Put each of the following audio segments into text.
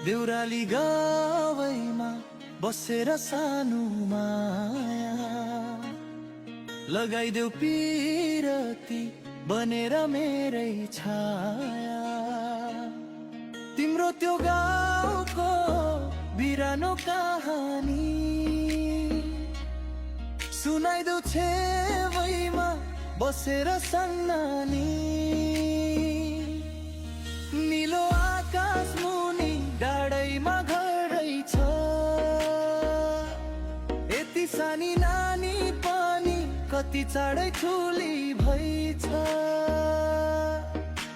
देउराली गावैमा बसेर सानो माया लगाइदेऊ पिरती बनेर मेरै छाया। तिम्रो त्यो गाउँको बिरानो कहानी सुनाइदेऊ छेवैमा बसेर सन्नानी। नीलो आकाश मुनि डाँडैमा घर रहेछ, यति सानी नानी पनि कति चाँडै ठुली भइछ।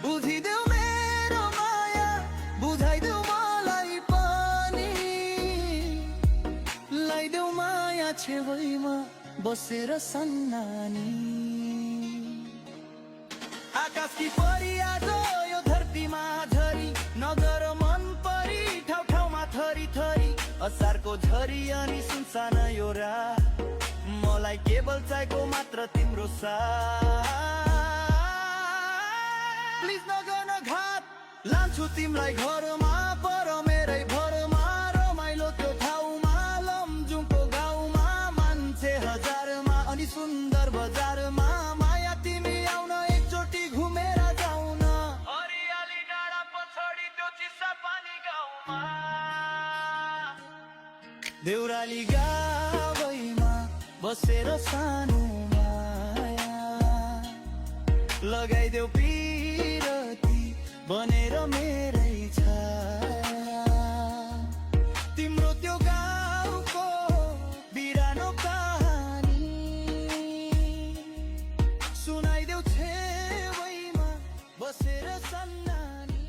बुझिदेऊ मेरो माया, बुझाइदेऊ मलाई पनि, लाइदेऊ माया छेवैमा बसेर सन्नानी। आकाशकी परी आज यो धरतीमा झरी, नगर मन परी ठाउँ ठाउँमा थरी थरी। असारको झरी अनि सुनसान यो रात, मलाई केवल चाहिएको मात्र तिम्रो साथ। प्लिज नगर्न घात, लान्छु तिमीलाई घरमा पर मेरै भरमा। रमाइलो त्यो ठाउँमा लमजुङको गाउँमा, मान्छे हजारमा अनि सुन्दर बजारमा। माया तिमी आउन एकचोटि घुमेर जाऊ न, हरियाली डाँडा पछाडि त्यो चिसा पानी गाउँमा। देउराली गावैमा बसेर सानो माया लगाइदेऊ पिरती बनेर मेरै छाया। तिम्रो त्यो गाउँको बिरानो कहानी सुनाइदेऊ छेवैमा बसेर सन्नानी।